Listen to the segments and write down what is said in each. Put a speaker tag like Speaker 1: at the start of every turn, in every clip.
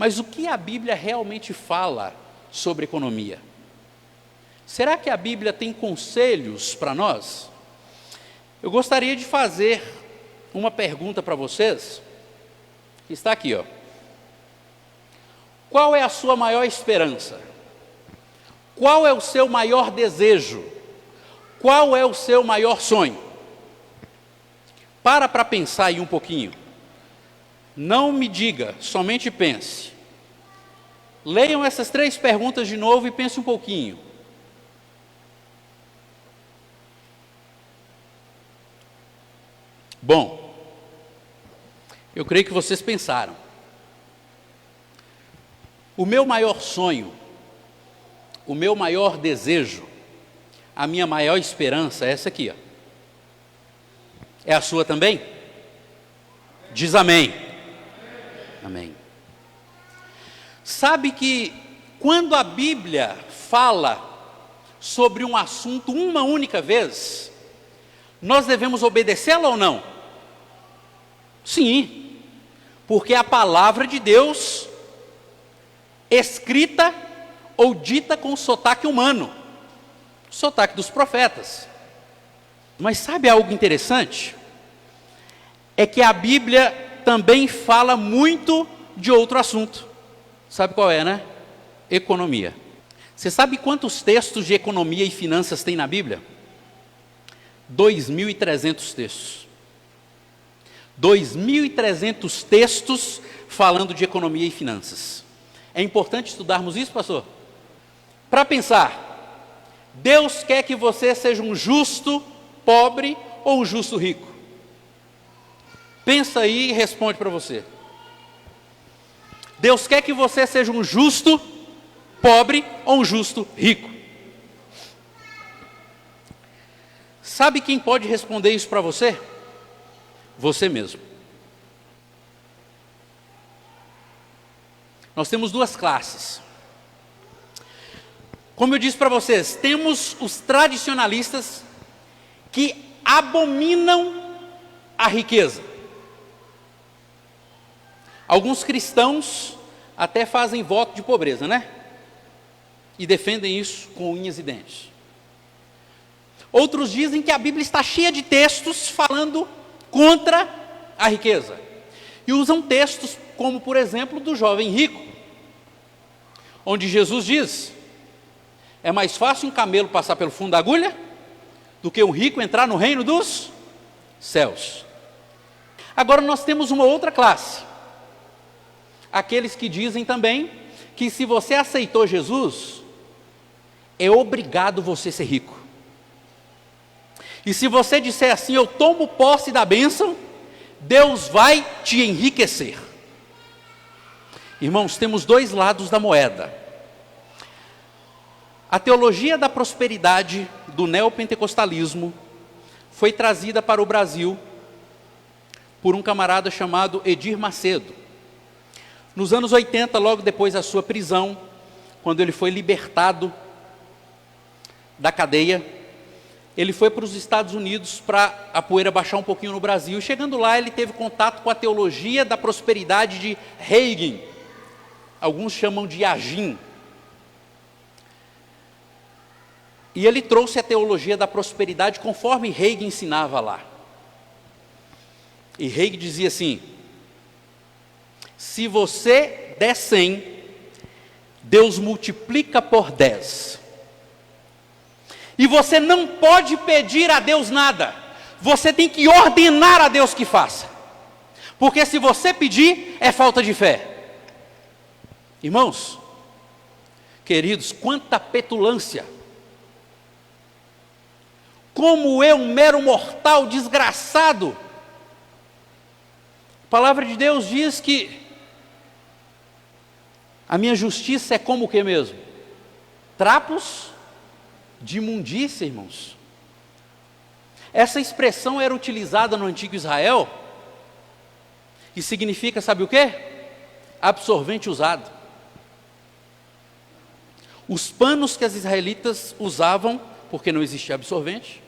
Speaker 1: Mas o que a Bíblia realmente fala sobre economia? Será que a Bíblia tem conselhos para nós? Eu gostaria de fazer uma pergunta para vocês, que está aqui, ó. Qual é a sua maior esperança? Qual é o seu maior desejo? Qual é o seu maior sonho? Para pensar aí um pouquinho. Não me diga, somente pense. Leiam essas 3 perguntas de novo e pense um pouquinho. Bom, eu creio que vocês pensaram. O meu maior sonho, o meu maior desejo, a minha maior esperança é essa aqui, ó. É a sua também? Diz amém. Amém. Sabe que quando a Bíblia fala sobre um assunto uma única vez, nós devemos obedecê-la ou não? Sim, porque a palavra de Deus, escrita ou dita com sotaque humano, sotaque dos profetas. Mas sabe algo interessante? É que a Bíblia também fala muito de outro assunto. Sabe qual é, né? Economia. Você sabe quantos textos de economia e finanças tem na Bíblia? 2.300 textos. 2.300 textos falando de economia e finanças. É importante estudarmos isso, pastor? Para pensar, Deus quer que você seja um justo pobre ou um justo rico? Pensa aí e responde para você. Deus quer que você seja um justo pobre ou um justo rico? Sabe quem pode responder isso para você? Você mesmo. Nós temos 2 classes. Como eu disse para vocês, temos os tradicionalistas que abominam a riqueza. Alguns cristãos até fazem voto de pobreza, né? E defendem isso com unhas e dentes. Outros dizem que a Bíblia está cheia de textos falando contra a riqueza. E usam textos como, por exemplo, do jovem rico, onde Jesus diz: é mais fácil um camelo passar pelo fundo da agulha do que um rico entrar no reino dos céus. Agora nós temos uma outra classe. Aqueles que dizem também que se você aceitou Jesus, é obrigado você ser rico. E se você disser assim, eu tomo posse da bênção, Deus vai te enriquecer. Irmãos, temos 2 lados da moeda. A teologia da prosperidade do neopentecostalismo foi trazida para o Brasil por um camarada chamado Edir Macedo. Nos anos 80, logo depois da sua prisão, quando ele foi libertado da cadeia, ele foi para os Estados Unidos para a poeira baixar um pouquinho no Brasil. E chegando lá, ele teve contato com a teologia da prosperidade de Hagin. Alguns chamam de Agin. E ele trouxe a teologia da prosperidade conforme Hagin ensinava lá. E Hagin dizia assim: se você der 100, Deus multiplica por 10. E você não pode pedir a Deus nada. Você tem que ordenar a Deus que faça. Porque se você pedir, é falta de fé. Irmãos, queridos, quanta petulância. Como eu, um mero mortal desgraçado. A palavra de Deus diz que a minha justiça é como o que mesmo? Trapos de imundícia, irmãos. Essa expressão era utilizada no antigo Israel e significa, sabe o quê? Absorvente usado. Os panos que as israelitas usavam, porque não existia absorvente,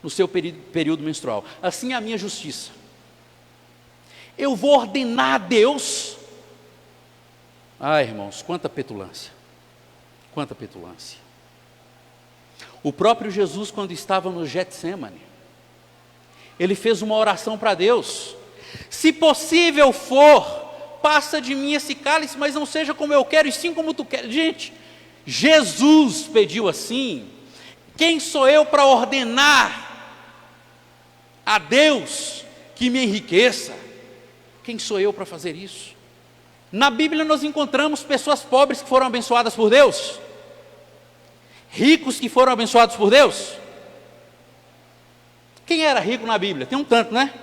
Speaker 1: no seu período menstrual. Assim é a minha justiça. Eu vou ordenar a Deus Ai, irmãos, quanta petulância. Quanta petulância. O próprio Jesus, quando estava no Getsêmani, ele fez uma oração para Deus: se possível for, passa de mim esse cálice, mas não seja como eu quero, e sim como tu queres. Gente, Jesus pediu assim. Quem sou eu para ordenar a Deus que me enriqueça? Quem sou eu para fazer isso? Na Bíblia nós encontramos pessoas pobres que foram abençoadas por Deus, ricos que foram abençoados por Deus. Quem era rico na Bíblia? Tem um tanto, né?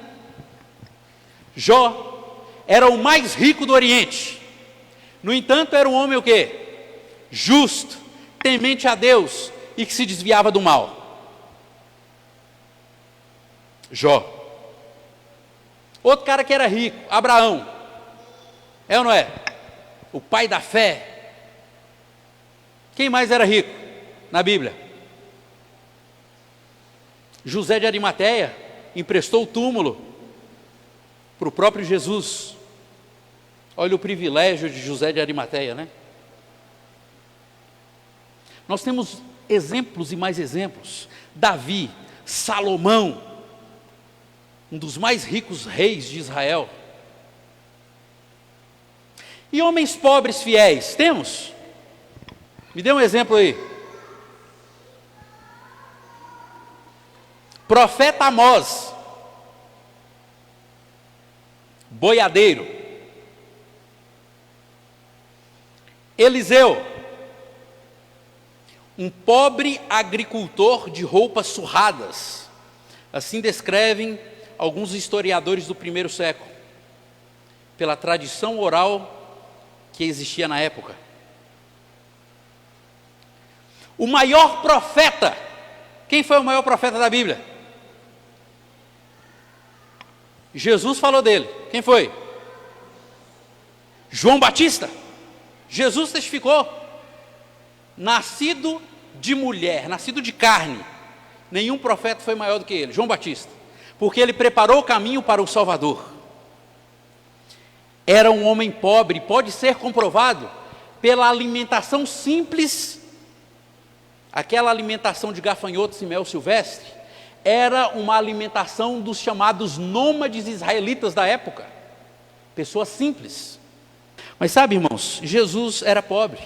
Speaker 1: Jó era o mais rico do Oriente. No entanto, era um homem o quê? Justo, temente a Deus e que se desviava do mal. Jó. Outro cara que era rico, Abraão. É ou não é? O pai da fé. Quem mais era rico na Bíblia? José de Arimateia emprestou o túmulo para o próprio Jesus. Olha o privilégio de José de Arimateia, né? Nós temos exemplos e mais exemplos. Davi, Salomão, um dos mais ricos reis de Israel. E homens pobres fiéis, temos? Me dê um exemplo aí. Profeta Amós, boiadeiro. Eliseu, um pobre agricultor de roupas surradas. Assim descrevem alguns historiadores do primeiro século, pela tradição oral que existia na época. O maior profeta, quem foi o maior profeta da Bíblia? Jesus falou dele. Quem foi? João Batista. Jesus testificou: nascido de mulher, nascido de carne, nenhum profeta foi maior do que ele, João Batista, porque ele preparou o caminho para o Salvador. Era um homem pobre, pode ser comprovado pela alimentação simples. Aquela alimentação de gafanhotos e mel silvestre era uma alimentação dos chamados nômades israelitas da época, pessoas simples. Mas sabe, irmãos, Jesus era pobre.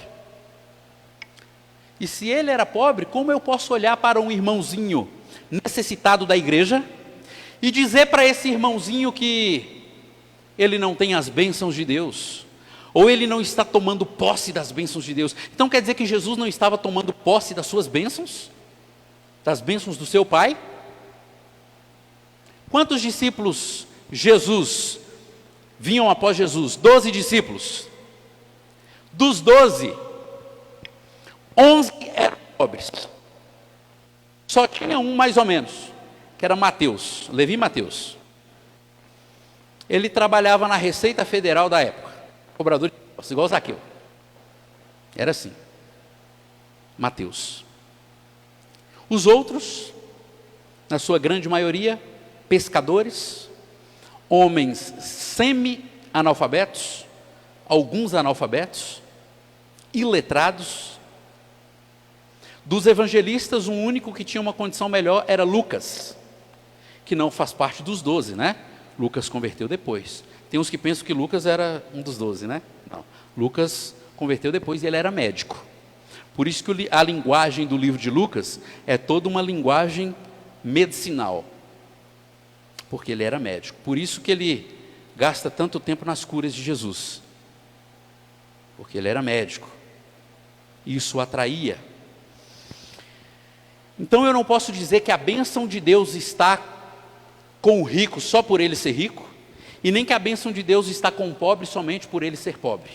Speaker 1: E se ele era pobre, como eu posso olhar para um irmãozinho necessitado da igreja e dizer para esse irmãozinho que ele não tem as bênçãos de Deus, ou ele não está tomando posse das bênçãos de Deus? Então quer dizer que Jesus não estava tomando posse das suas bênçãos? Das bênçãos do seu Pai? Quantos discípulos Jesus vinham após Jesus? 12 discípulos. Dos 12, 11 eram pobres. Só tinha um mais ou menos, que era Mateus, Levi Mateus. Ele trabalhava na Receita Federal da época, cobrador de impostos, igual Zaqueu. Era assim, Mateus. Os outros, na sua grande maioria, pescadores, homens semi-analfabetos, alguns analfabetos, iletrados. Dos evangelistas, o único que tinha uma condição melhor era Lucas, que não faz parte dos 12, né? Lucas converteu depois. Tem uns que pensam que Lucas era um dos 12, né? Não. Lucas converteu depois e ele era médico. Por isso que a linguagem do livro de Lucas é toda uma linguagem medicinal. Porque ele era médico. Por isso que ele gasta tanto tempo nas curas de Jesus. Porque ele era médico. Isso o atraía. Então eu não posso dizer que a bênção de Deus está com o rico só por ele ser rico, e nem que a bênção de Deus está com o pobre somente por ele ser pobre.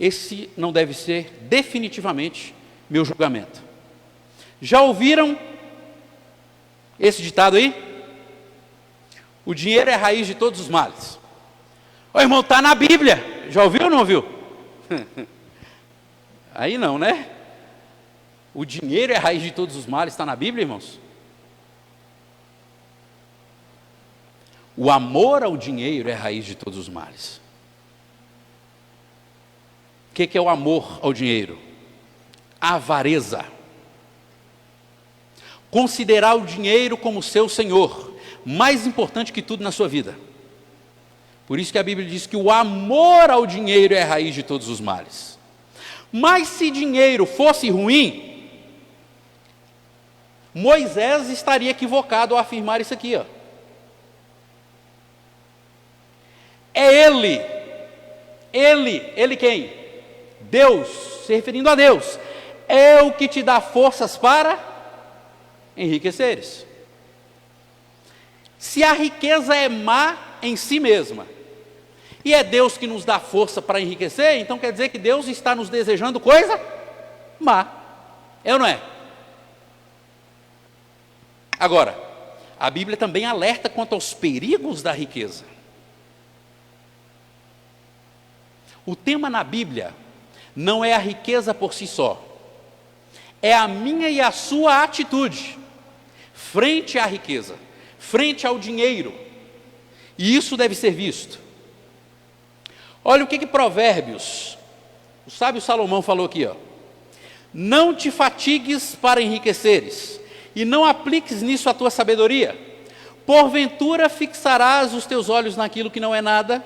Speaker 1: Esse não deve ser definitivamente meu julgamento. Já ouviram esse ditado aí? O dinheiro é a raiz de todos os males. Ô irmão, está na Bíblia. Já ouviu ou não ouviu? Aí não, né? O dinheiro é a raiz de todos os males, está na Bíblia, irmãos? O amor ao dinheiro é a raiz de todos os males. O que é o amor ao dinheiro? A avareza. Considerar o dinheiro como seu senhor, mais importante que tudo na sua vida. Por isso que a Bíblia diz que o amor ao dinheiro é a raiz de todos os males. Mas se dinheiro fosse ruim, Moisés estaria equivocado ao afirmar isso aqui, ó. É ele quem? Deus, se referindo a Deus, é o que te dá forças para enriqueceres. Se a riqueza é má em si mesma, e é Deus que nos dá força para enriquecer, então quer dizer que Deus está nos desejando coisa má, é ou não é? Agora, a Bíblia também alerta quanto aos perigos da riqueza. O tema na Bíblia não é a riqueza por si só, é a minha e a sua atitude frente à riqueza, frente ao dinheiro, e isso deve ser visto. Olha o que Provérbios, o sábio Salomão falou aqui, ó. Não te fatigues para enriqueceres, e não apliques nisso a tua sabedoria, porventura fixarás os teus olhos naquilo que não é nada,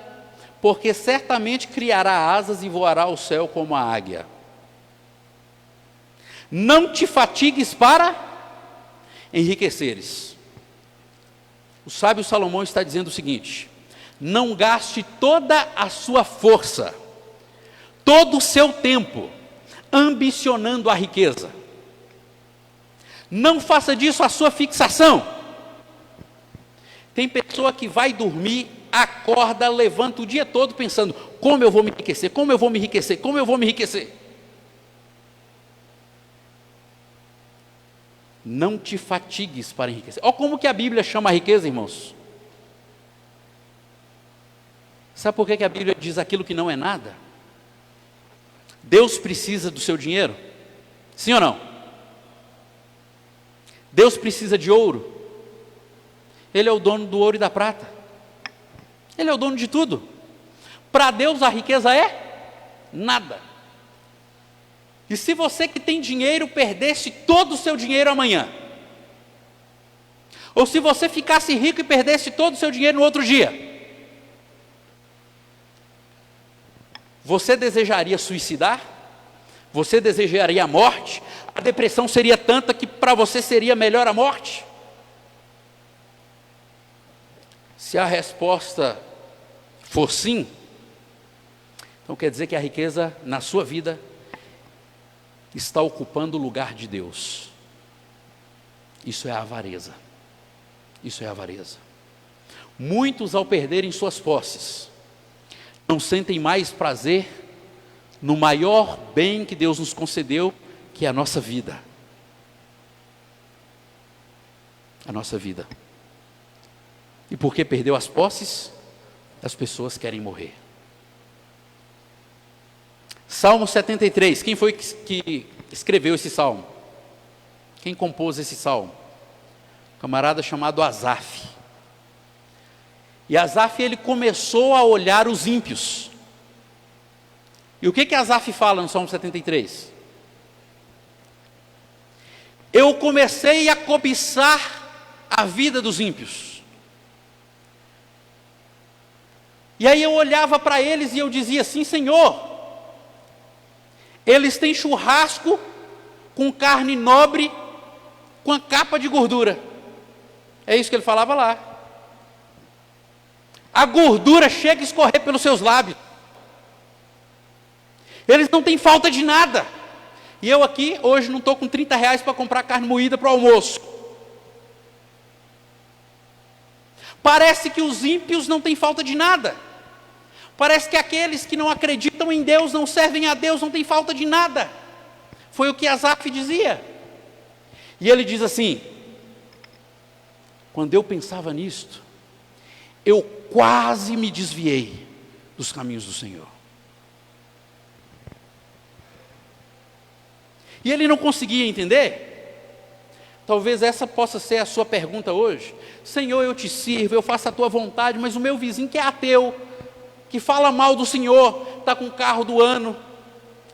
Speaker 1: porque certamente criará asas e voará ao céu como a águia. Não te fatigues para enriqueceres. O sábio Salomão está dizendo o seguinte: não gaste toda a sua força, todo o seu tempo, ambicionando a riqueza. Não faça disso a sua fixação. Tem pessoa que vai dormir, acorda, levanta o dia todo pensando: como eu vou me enriquecer, como eu vou me enriquecer, como eu vou me enriquecer. Não te fatigues para enriquecer. Olha como que a Bíblia chama a riqueza, irmãos. Sabe por que a Bíblia diz aquilo que não é nada? Deus precisa do seu dinheiro? Sim ou não? Deus precisa de ouro? Ele é o dono do ouro e da prata. Ele é o dono de tudo. Para Deus a riqueza é nada. E se você que tem dinheiro perdesse todo o seu dinheiro amanhã, ou se você ficasse rico e perdesse todo o seu dinheiro no outro dia, você desejaria suicidar? Você desejaria a morte? A depressão seria tanta que para você seria melhor a morte? Se a resposta for sim, então quer dizer que a riqueza na sua vida está ocupando o lugar de Deus. Isso é avareza. Isso é avareza. Muitos, ao perderem suas posses, não sentem mais prazer no maior bem que Deus nos concedeu, que é a nossa vida. A nossa vida. E porque perdeu as posses, as pessoas querem morrer. Salmo 73, quem foi que escreveu esse salmo? Quem compôs esse salmo? Um camarada chamado Asaf. E Asaf, ele começou a olhar os ímpios. E o que Asaf fala no Salmo 73? Eu comecei a cobiçar a vida dos ímpios. E aí eu olhava para eles e eu dizia assim: Senhor, eles têm churrasco com carne nobre, com a capa de gordura. É isso que ele falava lá. A gordura chega a escorrer pelos seus lábios. Eles não têm falta de nada. E eu aqui, hoje, não estou com 30 reais para comprar carne moída para o almoço. Parece que os ímpios não têm falta de nada. Parece que aqueles que não acreditam em Deus, não servem a Deus, não têm falta de nada. Foi o que Asaf dizia. E ele diz assim: quando eu pensava nisto, eu quase me desviei dos caminhos do Senhor. E ele não conseguia entender. Talvez essa possa ser a sua pergunta hoje. Senhor, eu te sirvo, eu faço a tua vontade, mas o meu vizinho que é ateu, que fala mal do Senhor, está com o carro do ano,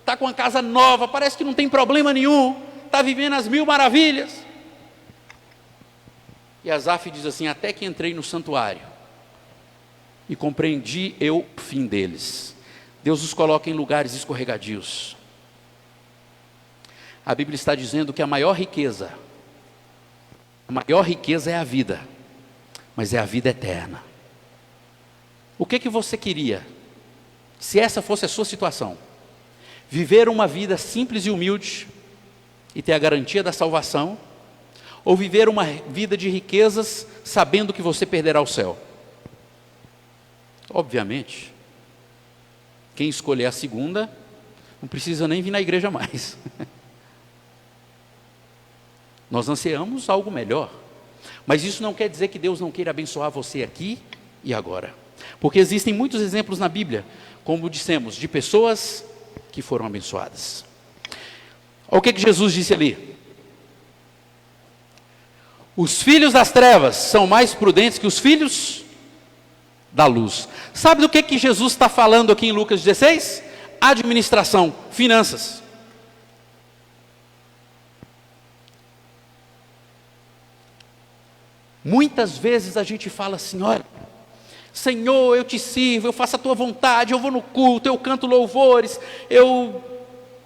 Speaker 1: está com uma casa nova, parece que não tem problema nenhum, está vivendo as mil maravilhas. E Asaf diz assim: até que entrei no santuário e compreendi eu o fim deles. Deus os coloca em lugares escorregadios. A Bíblia está dizendo que a maior riqueza é a vida, mas é a vida eterna. O que você queria, se essa fosse a sua situação? Viver uma vida simples e humilde e ter a garantia da salvação, ou viver uma vida de riquezas sabendo que você perderá o céu? Obviamente, quem escolher a segunda não precisa nem vir na igreja mais. Nós ansiamos algo melhor, mas isso não quer dizer que Deus não queira abençoar você aqui e agora, porque existem muitos exemplos na Bíblia, como dissemos, de pessoas que foram abençoadas. Olha o que Jesus disse ali: os filhos das trevas são mais prudentes que os filhos da luz. Sabe do que Jesus está falando aqui em Lucas 16? Administração, finanças. Muitas vezes a gente fala assim: olha, Senhor, eu te sirvo, eu faço a tua vontade, eu vou no culto, eu canto louvores, eu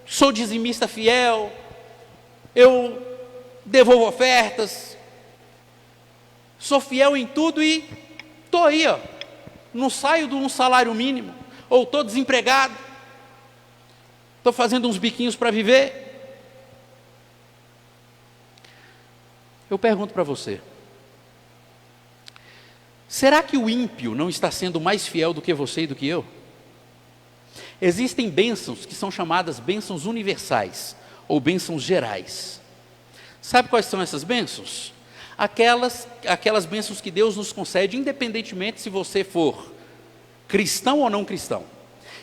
Speaker 1: sou dizimista fiel, eu devolvo ofertas, sou fiel em tudo e estou aí, ó, não saio de um salário mínimo, ou estou desempregado, estou fazendo uns biquinhos para viver. Eu pergunto para você: será que o ímpio não está sendo mais fiel do que você e do que eu? Existem bênçãos que são chamadas bênçãos universais, ou bênçãos gerais. Sabe quais são essas bênçãos? Aquelas bênçãos que Deus nos concede, independentemente se você for cristão ou não cristão,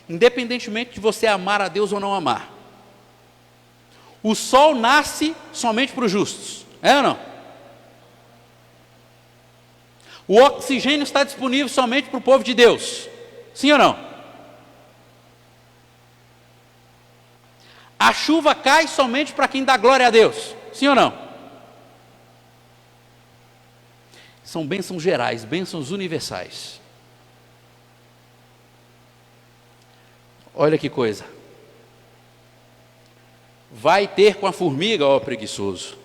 Speaker 1: independentemente de você amar a Deus ou não amar. O sol nasce somente para os justos, é ou não? O oxigênio está disponível somente para o povo de Deus, sim ou não? A chuva cai somente para quem dá glória a Deus, sim ou não? São bênçãos gerais, bênçãos universais. Olha que coisa. Vai ter com a formiga, ó preguiçoso.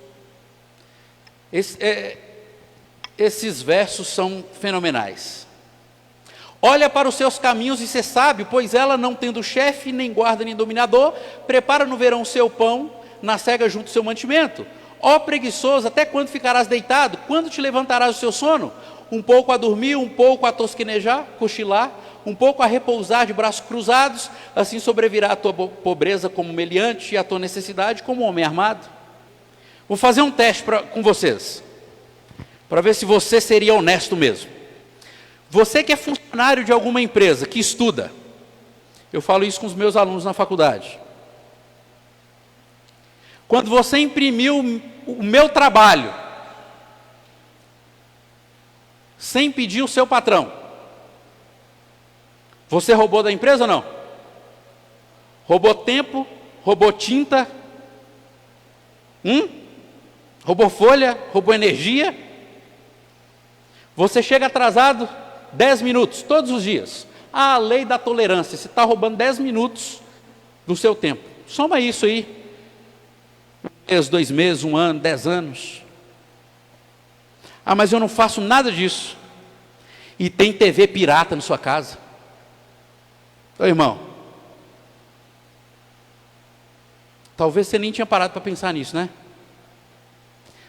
Speaker 1: Esses versos são fenomenais. Olha para os seus caminhos e ser sábio, pois ela, não tendo chefe, nem guarda, nem dominador, prepara no verão o seu pão, na cega junto o seu mantimento. Ó preguiçoso, até quando ficarás deitado? Quando te levantarás do seu sono? Um pouco a dormir, um pouco a tosquenejar, cochilar, um pouco a repousar de braços cruzados, assim sobrevirá a tua pobreza como meliante e a tua necessidade como homem armado. Vou fazer um teste com vocês, para ver se você seria honesto mesmo. Você que é funcionário de alguma empresa, que estuda, eu falo isso com os meus alunos na faculdade. Quando você imprimiu o meu trabalho, sem pedir o seu patrão, você roubou da empresa ou não? Roubou tempo, roubou tinta, roubou folha, roubou energia. Você chega atrasado 10 minutos, todos os dias. A lei da tolerância, você está roubando 10 minutos do seu tempo. Soma isso aí. 1 mês, 2 meses, 1 ano, 10 anos. Ah, mas eu não faço nada disso. E tem TV pirata na sua casa. Ô irmão, talvez você nem tinha parado para pensar nisso, né?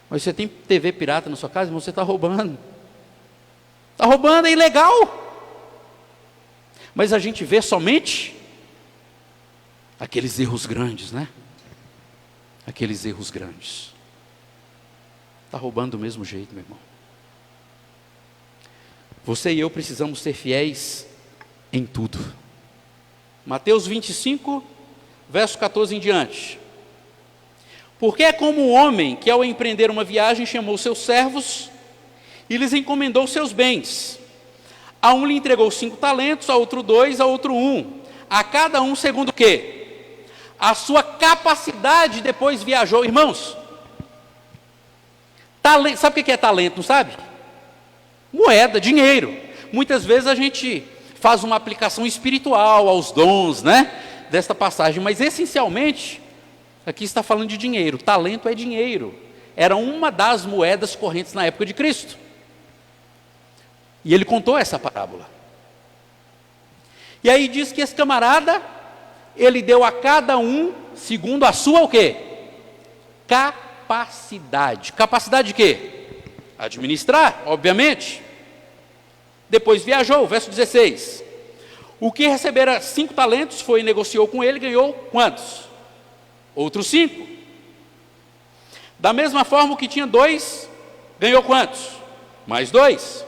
Speaker 1: Mas você tem TV pirata na sua casa, irmão, você está roubando. Está roubando, é ilegal. Mas a gente vê somente aqueles erros grandes, né? Aqueles erros grandes. Está roubando do mesmo jeito, meu irmão. Você e eu precisamos ser fiéis em tudo. Mateus 25, verso 14 em diante. Porque é como um homem que, ao empreender uma viagem, chamou seus servos e lhes encomendou seus bens. A um lhe entregou 5 talentos, a outro 2, a outro 1. A cada um segundo o quê? a sua capacidade depois viajou. Irmãos, talento, sabe o que é talento, não sabe? Moeda, dinheiro. Muitas vezes a gente faz uma aplicação espiritual aos dons, né, desta passagem, mas essencialmente, aqui está falando de dinheiro. Talento é dinheiro. Era uma das moedas correntes na época de Cristo. E ele contou essa parábola. E aí diz que esse camarada, ele deu a cada um, segundo a sua o quê? Capacidade. Capacidade de quê? Administrar, obviamente. Depois viajou, verso 16. O que recebera 5 talentos foi e negociou com ele, ganhou quantos? Outros 5. Da mesma forma, o que tinha 2, ganhou quantos? Mais 2.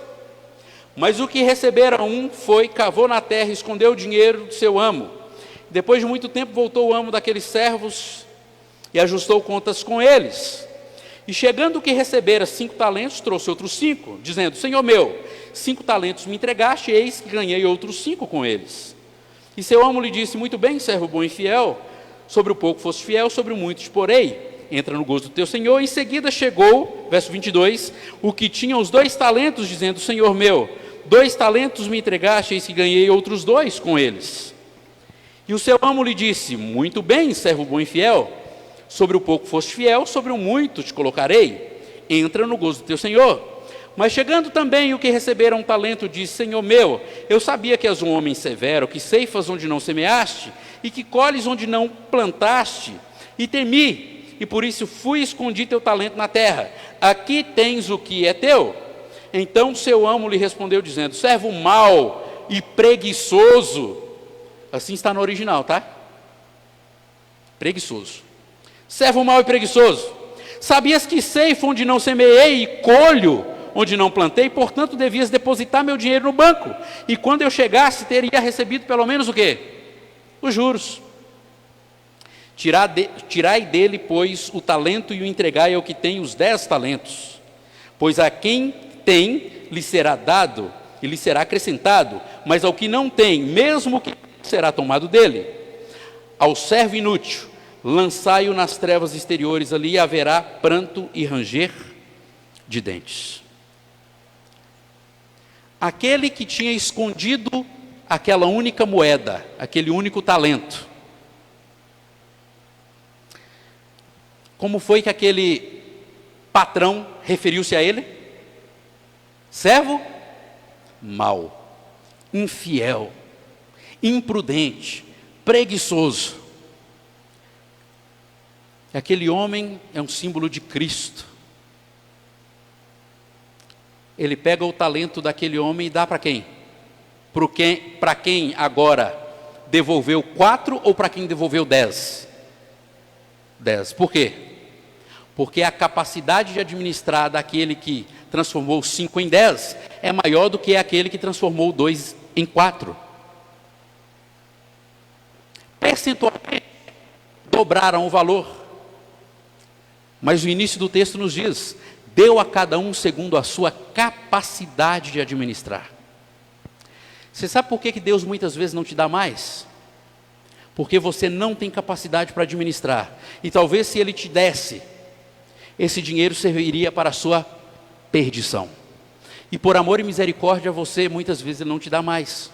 Speaker 1: Mas o que recebera 1 foi, cavou na terra, escondeu o dinheiro do seu amo. Depois de muito tempo voltou o amo daqueles servos e ajustou contas com eles. E chegando o que recebera 5 talentos, trouxe outros 5, dizendo: Senhor meu, 5 talentos me entregaste, eis que ganhei outros 5 com eles. E seu amo lhe disse: muito bem, servo bom e fiel, sobre o pouco foste fiel, sobre o muito te porei. Entra no gozo do teu senhor. Em seguida chegou, verso 22, o que tinha os 2 talentos, dizendo: Senhor meu, 2 talentos me entregaste, eis que ganhei outros 2 com eles. E o seu amo lhe disse: muito bem, servo bom e fiel, sobre o pouco foste fiel, sobre o muito te colocarei. Entra no gozo do teu senhor. Mas chegando também o que recebera 1 talento, disse: Senhor meu, eu sabia que és um homem severo, que ceifas onde não semeaste, e que colhes onde não plantaste, e temi, e por isso fui e escondi teu talento na terra. Aqui tens o que é teu. Então seu amo lhe respondeu, dizendo: servo mau e preguiçoso. Assim está no original, tá? Preguiçoso. Servo mau e preguiçoso. Sabias que ceifo onde não semeei e colho onde não plantei, portanto devias depositar meu dinheiro no banco, e quando eu chegasse teria recebido pelo menos o quê? Os juros. Tirai dele, pois, o talento e o entregai ao que tem os 10 talentos, pois a quem tem lhe será dado e lhe será acrescentado, mas ao que não tem, mesmo que será tomado dele. Ao servo inútil, lançai-o nas trevas exteriores, ali haverá pranto e ranger de dentes. Aquele que tinha escondido aquela única moeda, aquele único talento, como foi que aquele patrão referiu-se a ele? Servo mau, infiel, imprudente, preguiçoso. Aquele homem é um símbolo de Cristo. Ele pega o talento daquele homem e dá para quem? Para quem agora devolveu 4 ou para quem devolveu 10? 10. Por quê? Porque a capacidade de administrar daquele que transformou 5 em 10 é maior do que aquele que transformou 2 em 4. Percentualmente, dobraram o valor. Mas o início do texto nos diz: deu a cada um segundo a sua capacidade de administrar. Você sabe por que Deus muitas vezes não te dá mais? Porque você não tem capacidade para administrar. E talvez se Ele te desse, esse dinheiro serviria para a sua perdição. E por amor e misericórdia você, muitas vezes Ele não te dá mais.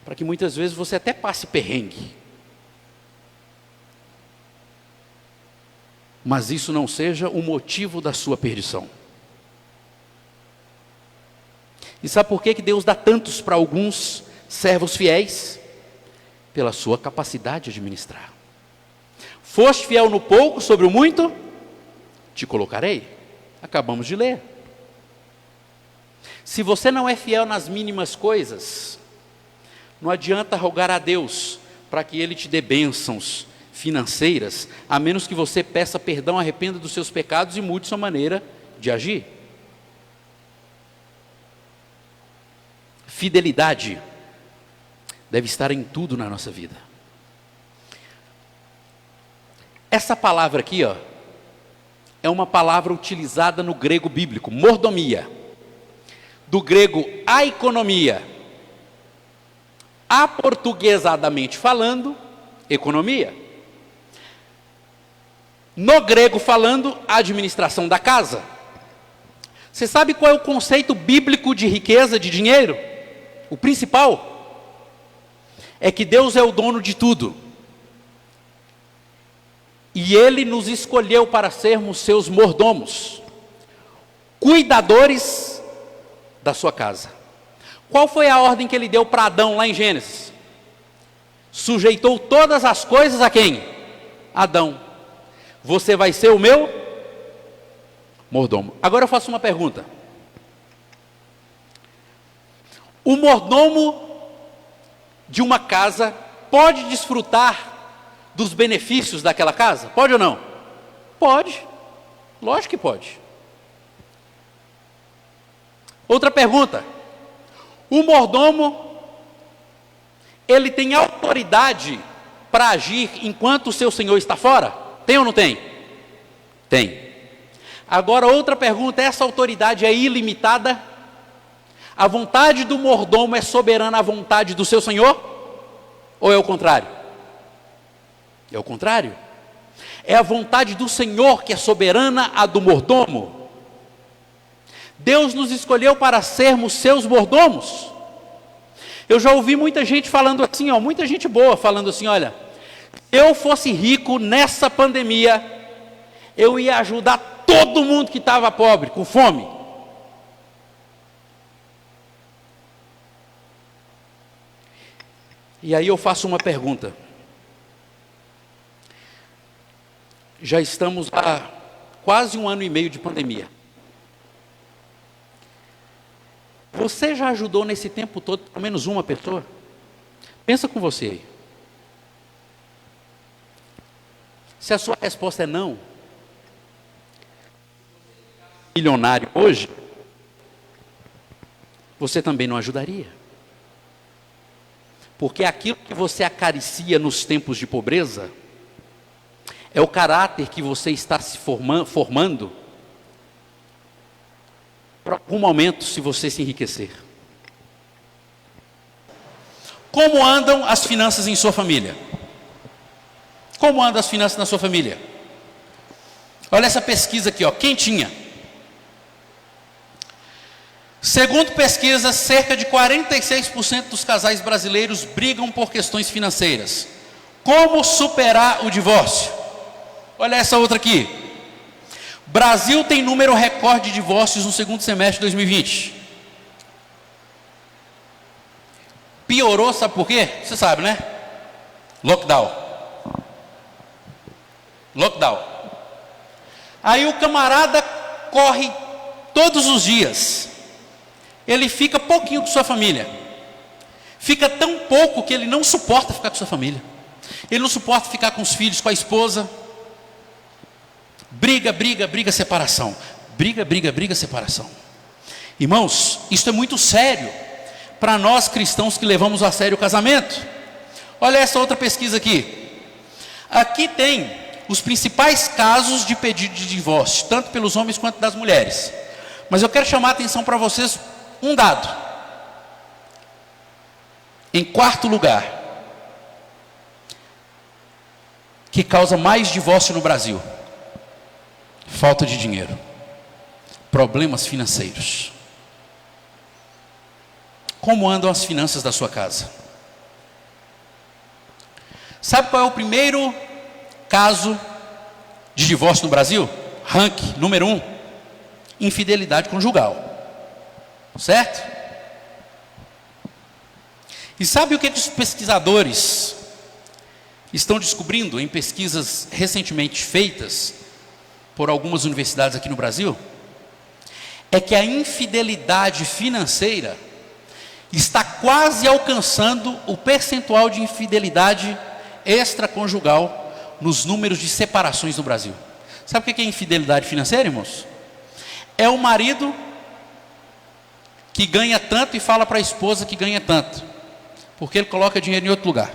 Speaker 1: Para que muitas vezes você até passe perrengue. Mas isso não seja o motivo da sua perdição. E sabe por que Deus dá tantos para alguns servos fiéis? Pela sua capacidade de administrar. Foste fiel no pouco, sobre o muito, te colocarei. Acabamos de ler. Se você não é fiel nas mínimas coisas, não adianta rogar a Deus para que Ele te dê bênçãos financeiras, a menos que você peça perdão, arrependa dos seus pecados e mude sua maneira de agir. Fidelidade deve estar em tudo na nossa vida. Essa palavra aqui, ó, é uma palavra utilizada no grego bíblico, mordomia, do grego aikonomia. Aportuguesadamente falando, economia. No grego falando, administração da casa. Você sabe qual é o conceito bíblico de riqueza, de dinheiro? O principal é que Deus é o dono de tudo. E Ele nos escolheu para sermos seus mordomos, cuidadores da sua casa. Qual foi a ordem que Ele deu para Adão lá em Gênesis? Sujeitou todas as coisas a quem? Adão. Você vai ser o meu mordomo. Agora eu faço uma pergunta. O mordomo de uma casa pode desfrutar dos benefícios daquela casa? Pode ou não? Pode. Lógico que pode. Outra pergunta. O mordomo, ele tem autoridade para agir enquanto o seu senhor está fora? Tem ou não tem? Tem. Agora outra pergunta, essa autoridade é ilimitada? A vontade do mordomo é soberana à vontade do seu senhor? Ou é o contrário? É o contrário. É a vontade do Senhor que é soberana à do mordomo. Deus nos escolheu para sermos seus mordomos. Eu já ouvi muita gente falando assim, muita gente boa falando assim, olha, se eu fosse rico nessa pandemia, eu ia ajudar todo mundo que estava pobre, com fome. E aí eu faço uma pergunta. Já estamos há quase 1 ano e meio de pandemia. Você já ajudou nesse tempo todo pelo menos uma pessoa? Pensa com você aí. Se a sua resposta é não, milionário hoje, você também não ajudaria. Porque aquilo que você acaricia nos tempos de pobreza é o caráter que você está se formando para algum momento, se você se enriquecer. Como andam as finanças em sua família? Como andam as finanças na sua família? Olha essa pesquisa aqui, quentinha. Segundo pesquisa, cerca de 46% dos casais brasileiros brigam por questões financeiras. Como superar o divórcio? Olha essa outra aqui. Brasil tem número recorde de divórcios no segundo semestre de 2020. Piorou, sabe por quê? Você sabe, né? Lockdown. Aí o camarada corre todos os dias. Ele fica pouquinho com sua família. Fica tão pouco que ele não suporta ficar com sua família. Ele não suporta ficar com os filhos, com a esposa. Briga, separação. Briga, separação. Irmãos, isso é muito sério para nós cristãos que levamos a sério o casamento. Olha essa outra pesquisa aqui. Aqui tem os principais casos de pedido de divórcio, tanto pelos homens quanto das mulheres. Mas eu quero chamar a atenção para vocês um dado. Em quarto lugar, que causa mais divórcio no Brasil: falta de dinheiro, problemas financeiros. Como andam as finanças da sua casa? Sabe qual é o primeiro caso de divórcio no Brasil? Ranking número 1: infidelidade conjugal. Certo? E sabe o que os pesquisadores estão descobrindo em pesquisas recentemente feitas por algumas universidades aqui no Brasil? É que a infidelidade financeira está quase alcançando o percentual de infidelidade extraconjugal nos números de separações no Brasil. Sabe o que é infidelidade financeira, irmãos? É o marido que ganha tanto e fala para a esposa que ganha tanto, porque ele coloca dinheiro em outro lugar.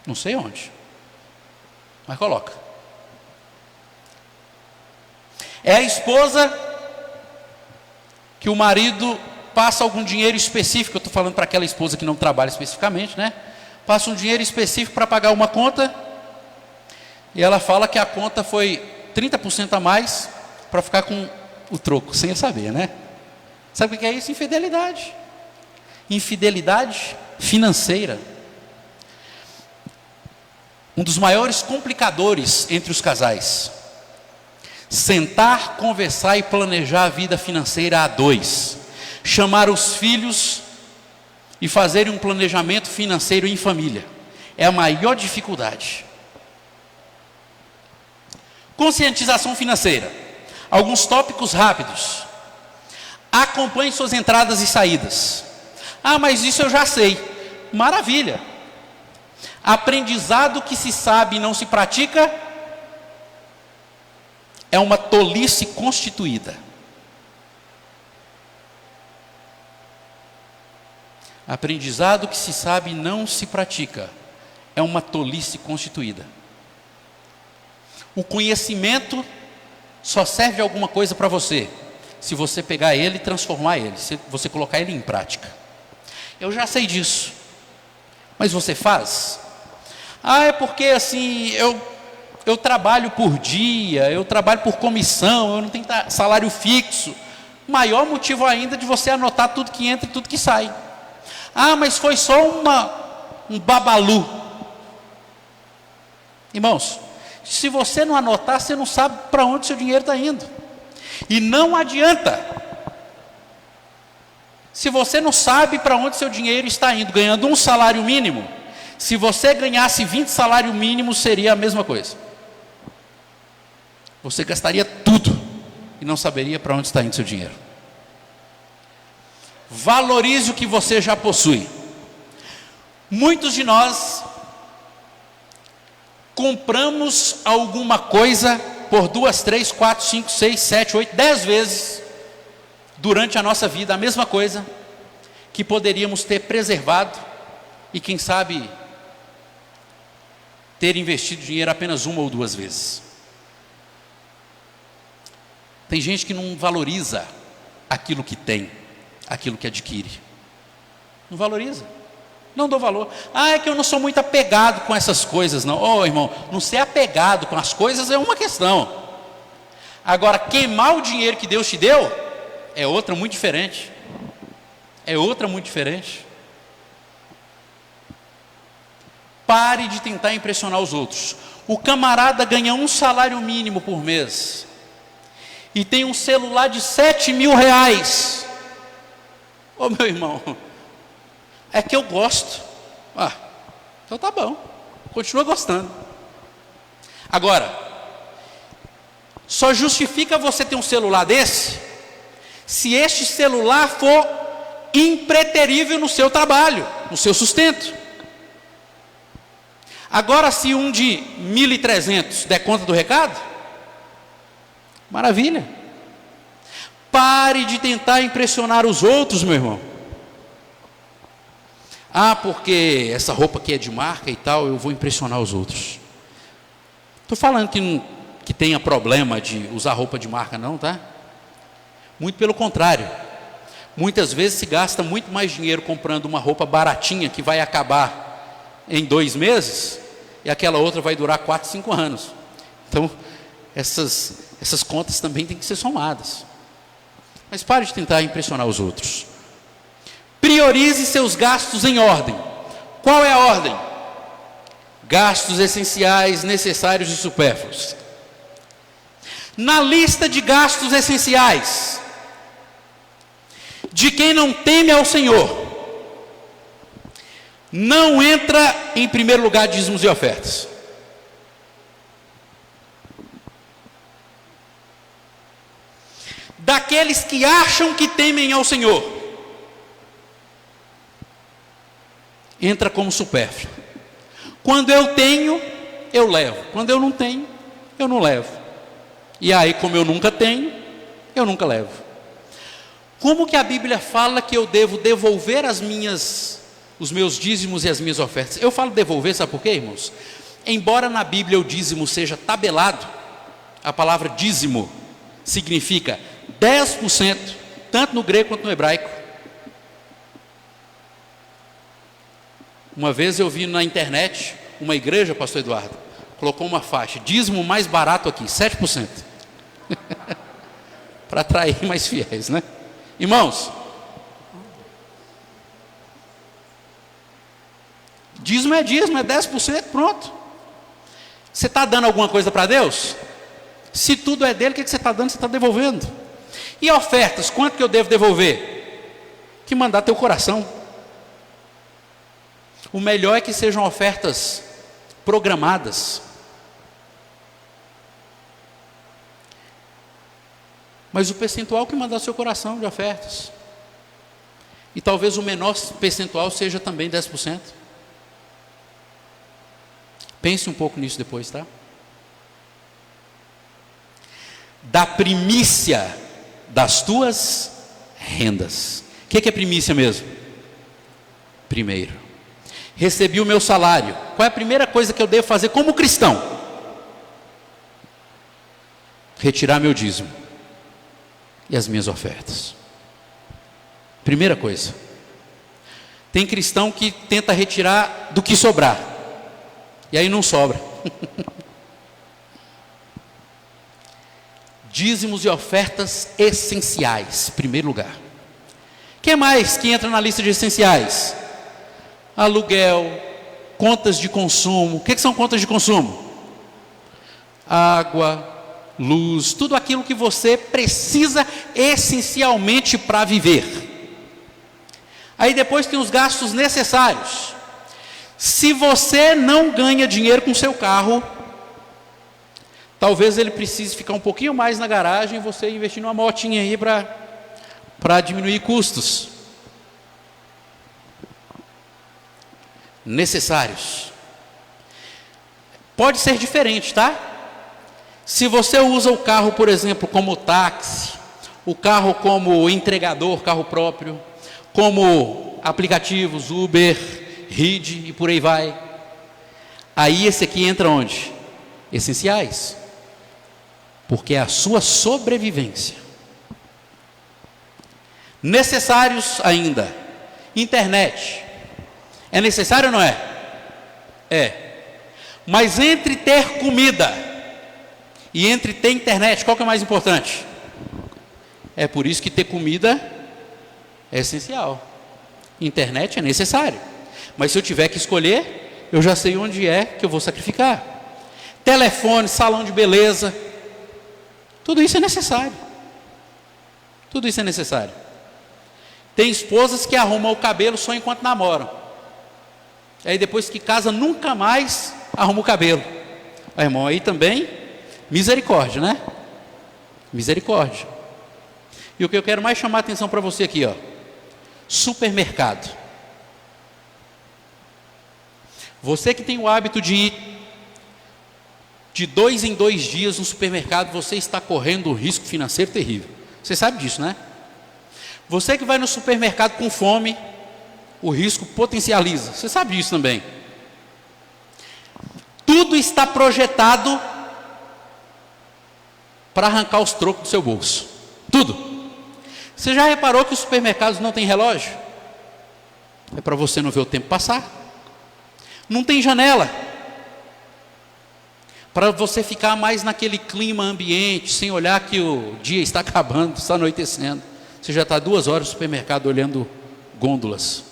Speaker 1: Não sei onde, mas coloca. É a esposa que o marido passa algum dinheiro específico, eu estou falando para aquela esposa que não trabalha especificamente, né? Passa um dinheiro específico para pagar uma conta, e ela fala que a conta foi 30% a mais para ficar com o troco, sem eu saber, né? Sabe o que é isso? Infidelidade. Infidelidade financeira. Um dos maiores complicadores entre os casais. Sentar, conversar e planejar a vida financeira a dois. Chamar os filhos e fazerem um planejamento financeiro em família. É a maior dificuldade. Conscientização financeira. Alguns tópicos rápidos. Acompanhe suas entradas e saídas. Ah, mas isso eu já sei. Maravilha. Aprendizado que se sabe e não se pratica é uma tolice constituída. Aprendizado que se sabe e não se pratica é uma tolice constituída. O conhecimento só serve alguma coisa para você se você pegar ele e transformar ele, se você colocar ele em prática. Eu já sei disso, mas você faz? Ah, é porque assim, eu trabalho por dia, eu trabalho por comissão, eu não tenho salário fixo. Maior motivo ainda de você anotar tudo que entra e tudo que sai. Ah, mas foi só um babalu. Irmãos, se você não anotar, você não sabe para onde seu dinheiro está indo. E não adianta. Se você não sabe para onde seu dinheiro está indo, ganhando um salário mínimo, se você ganhasse 20 salários mínimos, seria a mesma coisa. Você gastaria tudo e não saberia para onde está indo seu dinheiro. Valorize o que você já possui. Muitos de nós compramos alguma coisa por 2, 3, 4, 5, 6, 7, 8, 10 vezes durante a nossa vida, a mesma coisa que poderíamos ter preservado e quem sabe ter investido dinheiro apenas 1 ou 2 vezes. Tem gente que não valoriza aquilo que tem, aquilo que adquire. Não valoriza. Não dou valor. Ah, é que eu não sou muito apegado com essas coisas, não. Ô, irmão, não ser apegado com as coisas é uma questão. Agora, queimar o dinheiro que Deus te deu é outra muito diferente. É outra muito diferente. Pare de tentar impressionar os outros. O camarada ganha um salário mínimo por mês e tem um celular de 7 mil reais. Ô, meu irmão, é que eu gosto. Ah, então tá bom, continua gostando. Agora, só justifica você ter um celular desse se este celular for impreterível no seu trabalho, no seu sustento. Agora, se um de 1.300 der conta do recado, maravilha. Pare de tentar impressionar os outros, meu irmão. Ah, porque essa roupa aqui é de marca e tal, eu vou impressionar os outros. Estou falando que tenha problema de usar roupa de marca, não, tá? Muito pelo contrário. Muitas vezes se gasta muito mais dinheiro comprando uma roupa baratinha que vai acabar em 2 meses, e aquela outra vai durar 4, 5 anos. Então, essas contas também têm que ser somadas. Mas pare de tentar impressionar os outros. Priorize seus gastos em ordem. Qual é a ordem? Gastos essenciais, necessários e supérfluos. Na lista de gastos essenciais, de quem não teme ao Senhor, não entra em primeiro lugar dízimos e ofertas. Daqueles que acham que temem ao Senhor, entra como supérfluo. Quando eu tenho, eu levo. Quando eu não tenho, eu não levo. E aí, como eu nunca tenho, eu nunca levo. Como que a Bíblia fala que eu devo devolver os meus dízimos e as minhas ofertas? Eu falo devolver, sabe por quê, irmãos? Embora na Bíblia o dízimo seja tabelado, a palavra dízimo significa 10%, tanto no grego quanto no hebraico, Uma vez eu vi na internet, uma igreja, pastor Eduardo, colocou uma faixa, dízimo mais barato aqui, 7%. Para atrair mais fiéis, né? Irmãos, dízimo é 10%, pronto. Você está dando alguma coisa para Deus? Se tudo é dele, o que você está dando? Você está devolvendo. E ofertas, quanto que eu devo devolver? Que mandar teu coração. O melhor é que sejam ofertas programadas. Mas o percentual que mandar seu coração de ofertas. E talvez o menor percentual seja também 10%. Pense um pouco nisso depois, tá? Da primícia das tuas rendas. O que é primícia mesmo? Primeiro, recebi o meu salário. Qual é a primeira coisa que eu devo fazer como cristão? Retirar meu dízimo e as minhas ofertas. Primeira coisa. Tem cristão que tenta retirar do que sobrar, e aí não sobra. Dízimos e ofertas essenciais, primeiro lugar. O que mais que entra na lista de essenciais? Aluguel, contas de consumo. O que são contas de consumo? Água, luz, tudo aquilo que você precisa essencialmente para viver. Aí depois tem os gastos necessários. Se você não ganha dinheiro com seu carro, talvez ele precise ficar um pouquinho mais na garagem e você investir numa motinha aí para diminuir custos. Necessários. Pode ser diferente, tá? Se você usa o carro, por exemplo, como táxi, o carro como entregador, carro próprio, como aplicativos, Uber, Ride e por aí vai. Aí esse aqui entra onde? Essenciais. Porque é a sua sobrevivência. Necessários ainda. Internet. É necessário ou não é? É. Mas entre ter comida e entre ter internet, qual que é mais importante? É por isso que ter comida é essencial. Internet é necessário. Mas se eu tiver que escolher, eu já sei onde é que eu vou sacrificar. Telefone, salão de beleza, tudo isso é necessário. Tudo isso é necessário. Tem esposas que arrumam o cabelo só enquanto namoram. Aí depois que casa, nunca mais arruma o cabelo. Aí, irmão, aí também, misericórdia, né? Misericórdia. E o que eu quero mais chamar a atenção para você aqui, ó. Supermercado. Você que tem o hábito de ir de 2 em 2 dias no supermercado, você está correndo um risco financeiro terrível. Você sabe disso, né? Você que vai no supermercado com fome, o risco potencializa. Você sabe disso também. Tudo está projetado para arrancar os trocos do seu bolso. Tudo. Você já reparou que os supermercados não têm relógio? É para você não ver o tempo passar. Não tem janela. Para você ficar mais naquele clima ambiente, sem olhar que o dia está acabando, está anoitecendo. Você já está 2 horas no supermercado olhando gôndolas.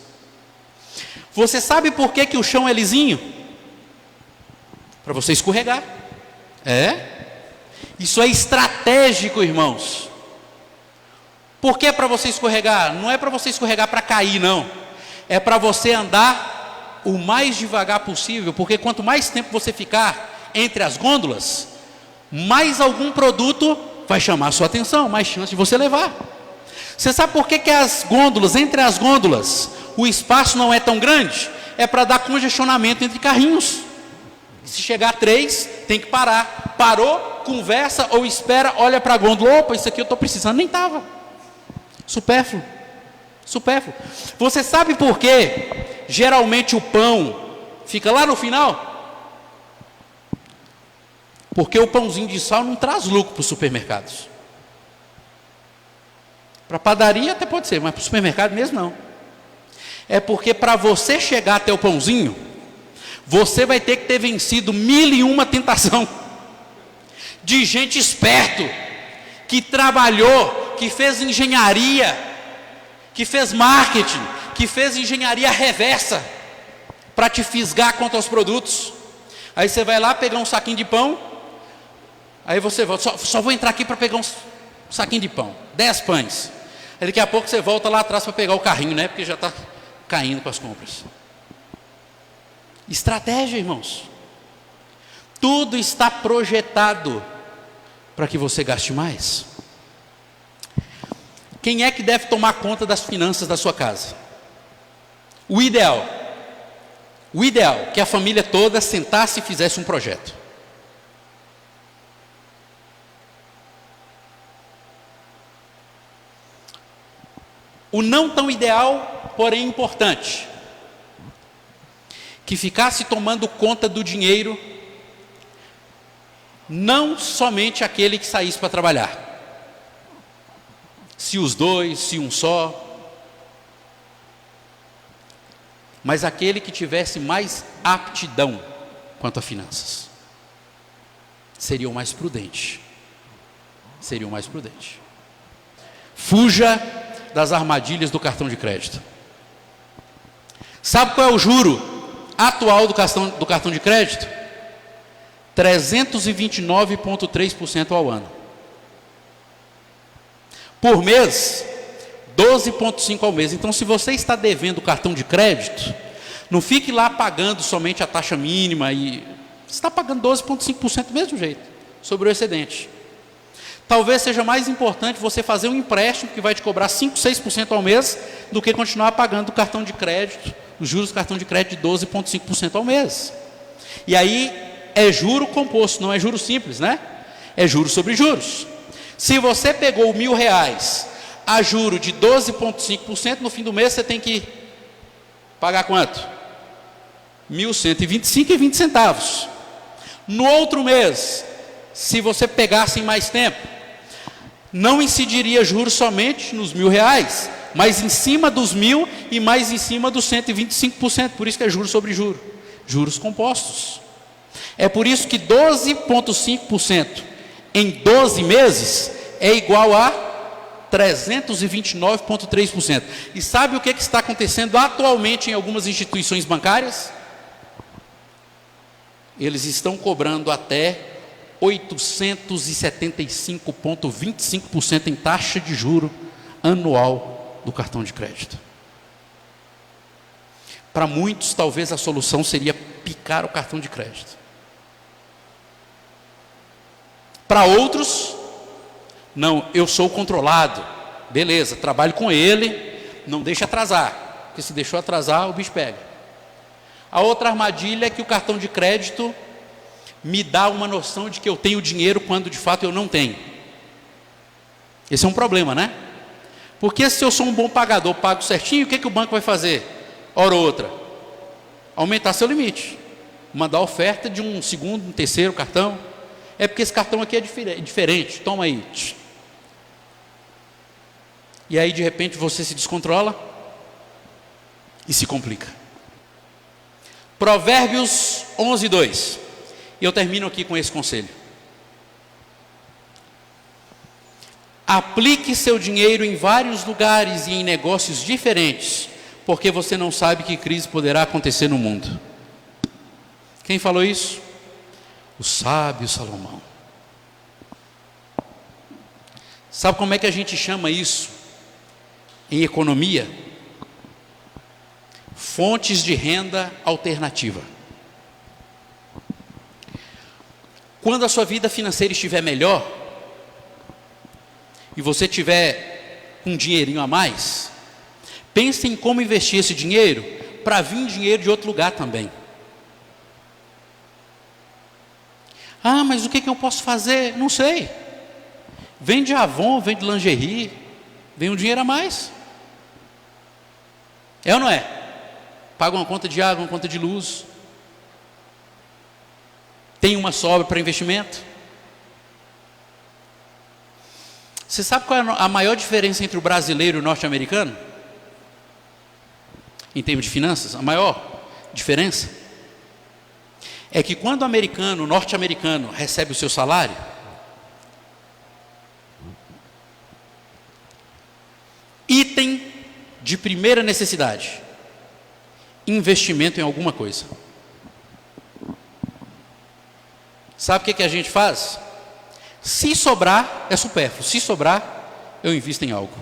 Speaker 1: Você sabe por que o chão é lisinho? Para você escorregar. É? Isso é estratégico, irmãos. Por que é para você escorregar? Não é para você escorregar para cair, não. É para você andar o mais devagar possível, porque quanto mais tempo você ficar entre as gôndolas, mais algum produto vai chamar a sua atenção, mais chance de você levar. Você sabe por que as gôndolas, entre as gôndolas, o espaço não é tão grande? É para dar congestionamento entre carrinhos. Se chegar 3, tem que parar. Parou, conversa ou espera, olha para a gôndola. Opa, isso aqui eu estou precisando. Nem estava. Supérfluo. Supérfluo. Você sabe por que geralmente o pão fica lá no final? Porque o pãozinho de sal não traz lucro para os supermercados. Para padaria até pode ser, mas para o supermercado mesmo não. É porque para você chegar até o pãozinho, você vai ter que ter vencido 1001 tentação de gente esperto, que trabalhou, que fez engenharia, que fez marketing, que fez engenharia reversa, para te fisgar contra os produtos. Aí você vai lá pegar um saquinho de pão, aí você volta, só vou entrar aqui para pegar um saquinho de pão, 10 pães. Aí daqui a pouco você volta lá atrás para pegar o carrinho, né? Porque já está caindo com as compras. Estratégia, irmãos. Tudo está projetado para que você gaste mais. Quem é que deve tomar conta das finanças da sua casa? O ideal é que a família toda sentasse e fizesse um projeto. O não tão ideal, porém importante, que ficasse tomando conta do dinheiro, não somente aquele que saísse para trabalhar, se os dois, se um só, mas aquele que tivesse mais aptidão quanto a finanças, seria o mais prudente. Fuja das armadilhas do cartão de crédito. Sabe qual é o juro atual do cartão de crédito? 329,3% ao ano. Por mês, 12,5% ao mês. Então, se você está devendo o cartão de crédito, não fique lá pagando somente a taxa mínima, e você está pagando 12,5% do mesmo jeito, sobre o excedente. Talvez seja mais importante você fazer um empréstimo que vai te cobrar 5%, 6% ao mês, do que continuar pagando o cartão de crédito, os juros do cartão de crédito de 12,5% ao mês. E aí é juro composto, não é juro simples, né? É juros sobre juros. Se você pegou R$1.000 a juro de 12,5%, no fim do mês você tem que pagar quanto? R$1.125,20. No outro mês, se você pegasse em mais tempo, não incidiria juros somente nos R$1.000, mas em cima dos 1.000 e mais em cima dos 125%. Por isso que é juros sobre juros, juros compostos. É por isso que 12,5% em 12 meses é igual a 329,3%. E sabe o que está acontecendo atualmente em algumas instituições bancárias? Eles estão cobrando até 875,25% em taxa de juro anual do cartão de crédito. Para muitos, talvez a solução seria picar o cartão de crédito. Para outros, não, eu sou controlado, beleza, trabalho com ele, não deixa atrasar, porque se deixou atrasar, o bicho pega. A outra armadilha é que o cartão de crédito me dá uma noção de que eu tenho dinheiro quando de fato eu não tenho. Esse é um problema, né? Porque se eu sou um bom pagador, pago certinho, o que o banco vai fazer? Hora ou outra, aumentar seu limite, mandar oferta de um segundo, um terceiro cartão. É porque esse cartão aqui é diferente, toma aí. E aí de repente você se descontrola e se complica. Provérbios 11:2. E eu termino aqui com esse conselho. Aplique seu dinheiro em vários lugares e em negócios diferentes, porque você não sabe que crise poderá acontecer no mundo. Quem falou isso? O sábio Salomão. Sabe como é que a gente chama isso em economia? Fontes de renda alternativa. Quando a sua vida financeira estiver melhor, e você tiver um dinheirinho a mais, pense em como investir esse dinheiro para vir dinheiro de outro lugar também. Ah, mas o que eu posso fazer? Não sei. Vende Avon, vende lingerie, vem um dinheiro a mais. É ou não é? Paga uma conta de água, uma conta de luz. Tem uma sobra para investimento. Você sabe qual é a maior diferença entre o brasileiro e o norte-americano? em termos de finanças? A maior diferença é que quando o norte-americano recebe o seu salário, item de primeira necessidade, investimento em alguma coisa. Sabe o que a gente faz? Se sobrar, é supérfluo. Se sobrar, eu invisto em algo.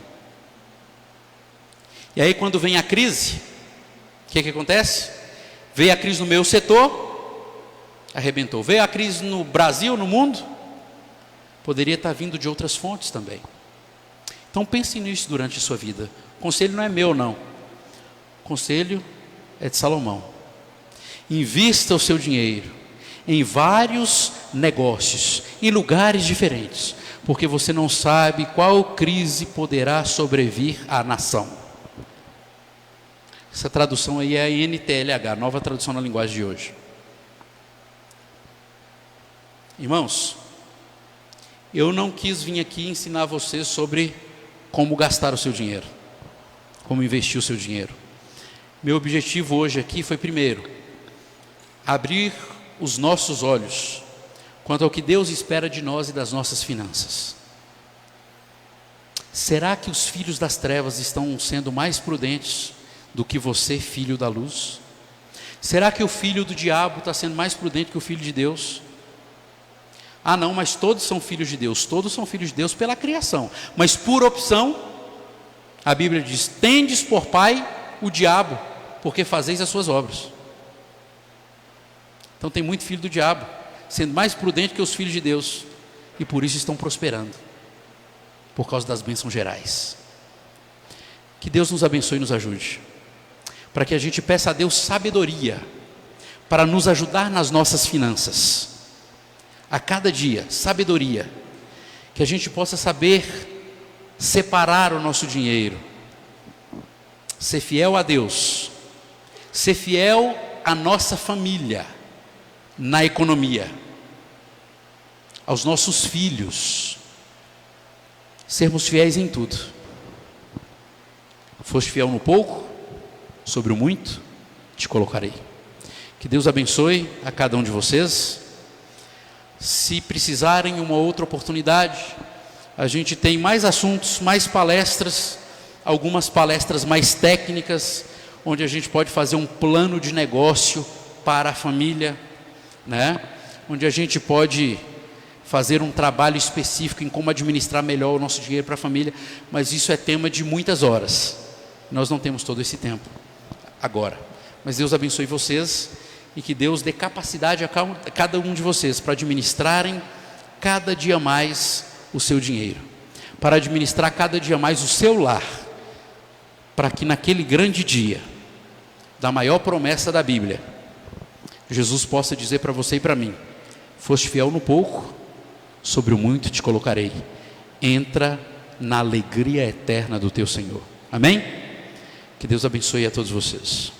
Speaker 1: E aí quando vem a crise, o que acontece? Veio a crise no meu setor, arrebentou. Veio a crise no Brasil, no mundo, poderia estar vindo de outras fontes também. Então pense nisso durante a sua vida. O conselho não é meu, não. O conselho é de Salomão. Invista o seu dinheiro em vários negócios, em lugares diferentes, porque você não sabe qual crise poderá sobrevir à nação. Essa tradução aí é a NTLH, nova tradução na linguagem de hoje. Irmãos, eu não quis vir aqui ensinar você sobre como gastar o seu dinheiro, como investir o seu dinheiro. Meu objetivo hoje aqui foi, primeiro, abrir os nossos olhos quanto ao que Deus espera de nós e das nossas finanças. Será que os filhos das trevas estão sendo mais prudentes do que você, filho da luz? Será que o filho do diabo está sendo mais prudente que o filho de Deus? Ah não, mas todos são filhos de Deus. Todos são filhos de Deus pela criação, mas por opção, a Bíblia diz: tendes por pai o diabo, porque fazeis as suas obras. Então tem muito filho do diabo, sendo mais prudente que os filhos de Deus, e por isso estão prosperando, por causa das bênçãos gerais. Que Deus nos abençoe e nos ajude, para que a gente peça a Deus sabedoria, para nos ajudar nas nossas finanças, a cada dia, sabedoria, que a gente possa saber separar o nosso dinheiro, ser fiel a Deus, ser fiel à nossa família, na economia, aos nossos filhos, sermos fiéis em tudo. Foste fiel no pouco, sobre o muito te colocarei. Que Deus abençoe a cada um de vocês. Se precisarem uma outra oportunidade, a gente tem mais assuntos, mais palestras, algumas palestras mais técnicas, onde a gente pode fazer um plano de negócio para a família, onde a gente pode fazer um trabalho específico em como administrar melhor o nosso dinheiro para a família, mas isso é tema de muitas horas. Nós não temos todo esse tempo agora, mas Deus abençoe vocês e que Deus dê capacidade a cada um de vocês para administrarem cada dia mais o seu dinheiro, para administrar cada dia mais o seu lar, para que naquele grande dia da maior promessa da Bíblia, Jesus possa dizer para você e para mim: foste fiel no pouco, sobre o muito te colocarei, entra na alegria eterna do teu Senhor. Amém? Que Deus abençoe a todos vocês.